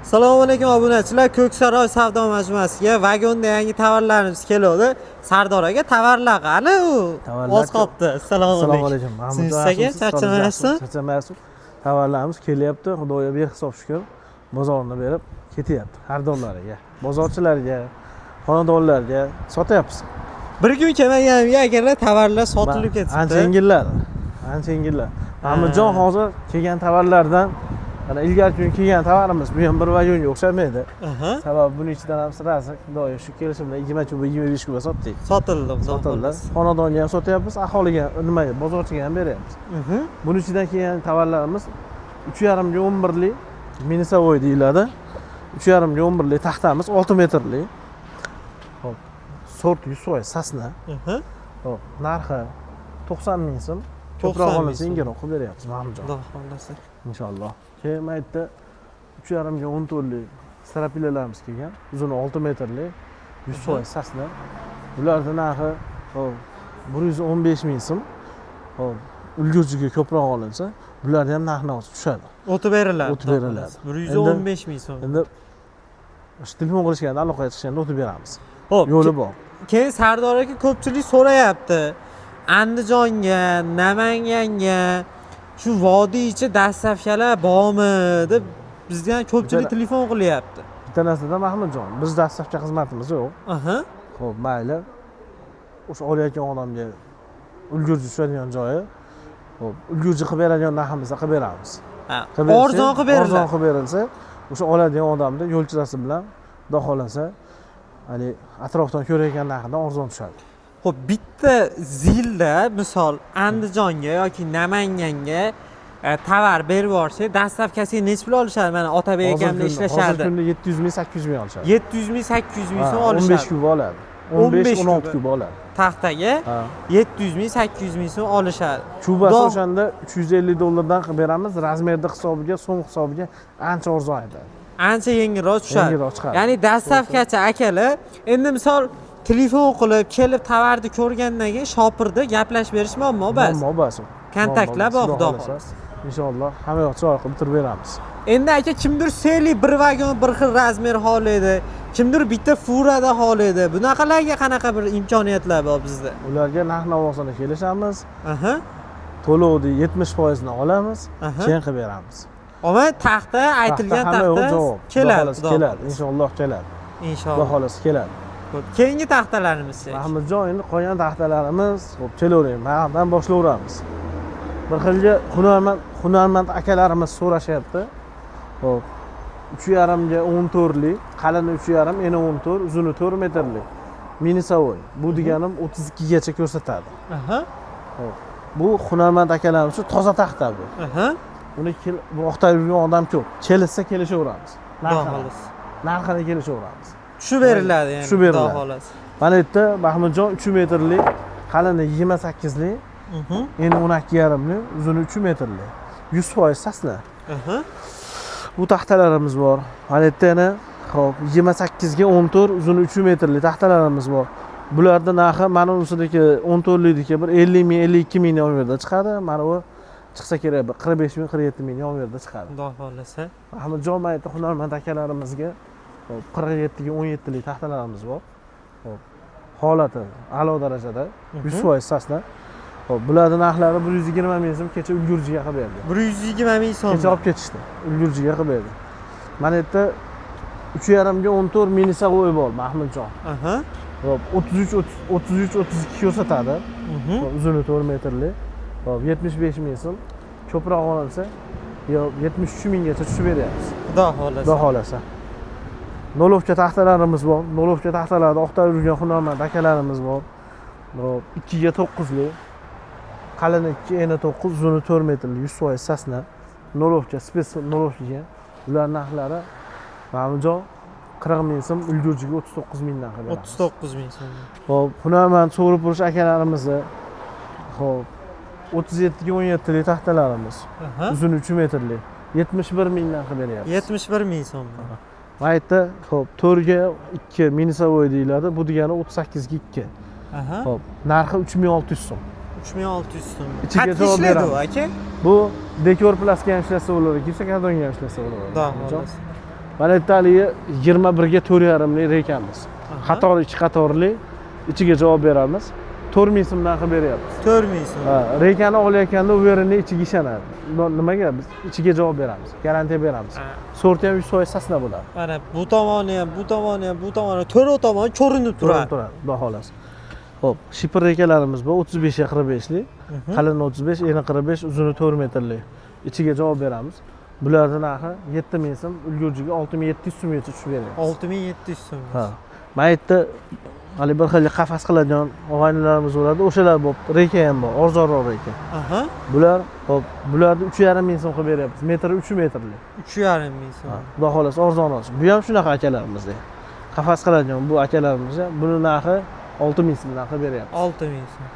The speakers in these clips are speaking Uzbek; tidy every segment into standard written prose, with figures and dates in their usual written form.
Assalomu alaykum obunachilar. Ko'ksaroy savdo majmuasiga vagonda yangi tovarlarimiz keladi. Sardor aka, tovarlar qani u? Oz qolibdi. Assalomu alaykum. Siz aka charchamayapsizmi? Charchamayapsiz. Tovarlarimiz kelyapti. Xudoga behisob shukr. Bozorni berib ketyapti. Xaridorlarga, bozorchilarga, xonadonlarga sotyapmiz. Bir kun kelmaganimga agarlar tovarlar sotilib ketibdi. Ancha yengillar. Ancha yengillar. Amidjon hozir kelgan tovarlardan ana ilgari kun kelgan tovarimiz bu ham bir vagonga o'xshamaydi. Sababi buning ichidan ham sirasi xudoga shu kelishim bilan 20 kuba 25 kuba sotdik. Sotildi. Xonadonga ham sotyapmiz, aholiga nimaga bozorchiga ham beryapmiz. Buning ichidan kelgan tovarlarimiz 3,5 ga 11 lik minisavoy deyiladi. 3,5 ga 11 lik taxtamiz 6 metrlik. Hop. Sort 100% sasna. Hop. Narxi 90 ming so'm. Ko'proq olinsa ingiroq qilib beryapmiz, Mahmudjon. Xudo xolasa. Inshaalloh. Keyin maytda 3,5 ga 14 lik strapilalarimiz kelgan. Uzuni 6 metrlik, 100% sasna. Bularning narxi 115 ming so'm. Hop. Ulgurjiga ko'proq olinsa, bularning ham narxi tushadi. O'tib beriladi. 115 ming so'm. Endi telefon qilishganda, aloqaga chiqishganda o'tib beramiz. Xo'p, yo'li bor. Keyin Sardor aka ko'pchilik so'rayapti. Andijonga, Namanganga, shu vodiy ichi dastavkalar bormi deb bizdan ko'pchilik telefon qilyapti. Bitta narsada Mahmudjon, biz dastavka xizmatimiz yo'q. Xo'p, mayli. O'sha olayotgan odamga ulgurji tushadigan joyi, xo'p, ulgurji qilib beradigan narximizda qilib beramiz. Arzon qilib beriladi. Arzon qilib berilsa, o'sha oladigan odamni yo'lchilasi bilan xudo xolasa, hani atrofdan ko'rayotgan narxidan arzon tushadi. Xo'p, bitta zilda misol Andijonga yoki Namanganga tovar berib yuborsak, dastavkasiga necha pul olishadi? Mana Otabek akamda ishlashardi. Hozir kunda 700 ming, 800 ming olishadi. 700 ming, 800 ming so'm olishadi. 15 kuba oladi. 15-16 kuba oladi. Taxtaga 700 ming, 800 ming so'm olishadi. Kubasi o'shanda 350 dollardan qilib beramiz. Razmerda hisobiga, so'm hisobiga ancha arzon aytadi. Ancha yengilroq tushadi. Ya'ni dastavkachi akalar endi misol telefon qilib, kelib tovarni ko'rgandan keyin shopirda gaplashib berish muammo bas. Muammo bas. Kontaktlar bor, xudo xolasa. Inshaalloh hamma yoq chiroyli qilib bitirib beramiz. Endi aka kimdir seli bir vagon bir xil razmer xohlaydi, kimdir bitta furada xohlaydi. Bunaqalarga qanaqa bir imkoniyatlar bor bizda? Ularga narx-navosini kelishamiz. To'lovni 70% ni olamiz, keyin qilib beramiz. Ama taxta aytilgan taxta keladi. Inshaalloh keladi. Inshaalloh. Xudo xolasa keladi. Keyingi taxtalarimiz. Mahmudjon, endi qolgan taxtalarimiz, xo'p, kelaveramiz. Ma'dan boshlayveramiz. Bir xilga hunarmand akalarimiz so'rashyapti. Xo'p. 3,5 ga 14 lik, qalini 3,5, eni 14, uzuni 4 metrlik. Minisavoy. Bu deganim 32 gacha ko'rsatadi. Xo'p. Bu hunarmand akalarimiz uchun toza taxta bu. Uni bu oqtarib yurgan odam ko'p. Kelsa kelishaveramiz. Narxini kelishaveramiz. Shu beriladi yani. Shu beriladi. Mana bu yerda Mahmudjon 3 metrlik, qalini 28 lik, eni 12,5 lik, uzuni 3 metrlik. 100% sasna. Bu taxtalarimiz bor. Mana bu yerda yana xo'p 28 ga 14, uzuni 3 metrlik taxtalarimiz bor. Bularning narxi mana unisidagi 14 likniki bir 50 ming, 52 ming ham yerda chiqadi. Mana bu chiqsa kerak 45 ming, 47 ming ham yerda chiqadi. Xudo xolasa. Mahmudjon mayda hunarmand akalarimizga 47 ga 17 lik taxtalarimiz bor. Xo'p. Holati a'lo darajada, 100% sasna. Xo'p, bularning narxlari 120 ming so'm kecha ulgurjiga qilib berdi. 120 ming so'm. Kecha olib ketishdi. Ulgurjiga qilib berdi. Mana bu yerda 3,5 ga 14 minisavoy bor, Mahmudjon. Xo'p, 33-32 ko'rsatadi. Uzuni 4 metrlik. Xo'p, 75 ming so'm. Ko'proq olinsa, 73 minggacha tushib beryapmiz. Xudo xolasa. Xudo xolasa. Nolovka taxtalarimiz bor. Nolovka taxtalarda oqtarib yurgan hunarmand akalarimiz bor. 2 ga 9 lik. Qalini 2, eni 9, uzuni 4 metrlik, 100% sasna. Nolovka, spes nolovkaga. Ular narxlari Mahmudjon 40 ming so'm, ulgurjiga 39 mingdan qilib beramiz. 39 ming so'm. Xo'p, hunarmand so'rib turish akalarimizni xo'p 37 ga 17 lik taxtalarimiz. Uzuni 3 metrlik, 71 mingdan qilib beryapmiz. 71 ming so'm. Maytda xo'p 4 ga 2 minisavoy deyiladi. Bu degani 38 ga 2. Xo'p, narxi 3600 so'm. 3600 so'm. Qancha ishlaydi aka? Bu dekor plastika ham ishlasa bo'lar, gipsokardonga ham ishlasa bo'lar. Xudo xolasa. Mana bu yerda haligi 21 ga 4,5 rekamiz. Qator 2 qatorli ichiga javob beramiz. 4000 so'mdan qilib beryapmiz. 4000 so'm. Ha, rekani olayotganda u yerini ichiga ishonadi. Nimaga biz ichiga javob beramiz, garantiya beramiz. Sorti ham 100% sasna bo'ladi. Mana bu tomoni ham, bu tomoni ham, bu tomoni, to'rov tomoni ko'rinib turadi. Turadi, xudo xolasa. Xo'p, shipr rekalarimiz bor, 35 ga 45 lik. Qalini 35, eni 45, uzuni 4 metrlik. Ichiga javob beramiz. Bularning narxi 7000 so'm, ulgurjiga 6700 so'mgacha tushib beryapmiz. 6700 so'm. Ha. Mana yerda hali bir xil qafas qiladigan og'aynilarimiz bo'ladi. O'shalar bor, reka ham bor, arzonroq reka. Aha. Bular, xo'p, bularni 3,5 so'm qilib beryapmiz. Metri 3 metrlik. 3,5 so'm. Xudo xolasa arzonroq. Bu ham shunaqa akalarimizda. Qafas qiladigan bu akalarimizda buni narxi 6000 so'mdan qilib beryapmiz. 6000 so'm.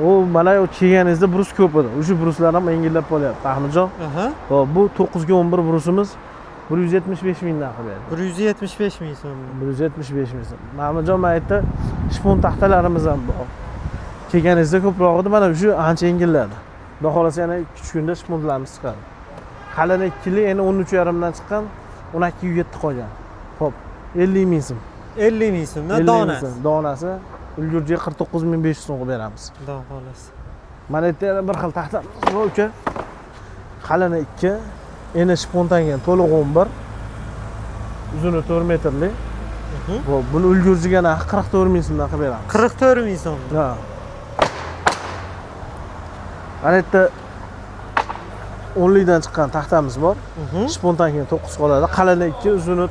U mana kelganingizda brus ko'p edi. O'sha bruslar ham yengillab qolyapti. Ahmedjon. Aha. Xo'p, bu 9 ga 11 brusimiz 175 mingdan qilib berdi. 175 ming so'm. 175 ming so'm. Ahmedjon, mana yerda shpon taxtalarimiz ham bor. Kelganingizda ko'proq edi, mana shu ancha yengilladi. Xudo xolasa yana 2 kunda shponlarimiz chiqadi. Qalini 2 lik, endi 13,5 dan chiqqan, 12,7 qolgan. Xo'p, 50 ming so'm. 50 ming so'mdan donasi. Donasi ulgurjiga 49500 so'm qilib beramiz. Xudo xolasa. Mana yerda yana bir xil taxta bor uka. Qalini 2, eni shpontangan to'liq 11. Uzuni 4 metrlik. Xo'p, buni ulgurjiga narxi 44 ming so'mdan qilib beramiz. 44 ming so'm. Ha. Mana yerda 10 likdan chiqqan taxtamiz bor. Shpontan keyin 9 qoladi. Qalini 2, uzuni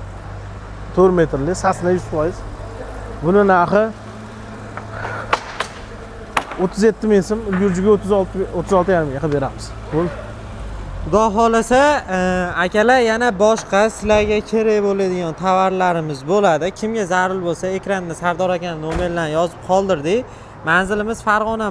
4 metrlik, sasna 100%. Buni narxi 37 ming so'm, ulgurjiga 36,5 ming qilib beramiz. Xudo xolasa, akalar yana boshqa sizlarga kerak bo'ladigan tovarlarimiz bo'ladi. Kimga zarur bo'lsa, ekranda Sardor akaning nomerlarini yozib qoldirdik. Manzilimiz Farg'ona,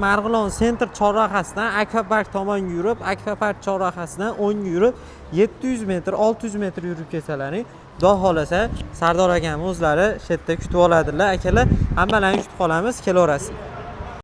Marg'ilon sentr chorrahasidan Akvapark tomon yurib, Akvapark chorrahasidan 10 yurib, 700 metr, 600 metr yurib kelsalaring, xudo xolasa Sardor akam o'zlari shu yerda kutib oladilar. Akalar, hammalaringizni kutib qolamiz, kelaverasiz.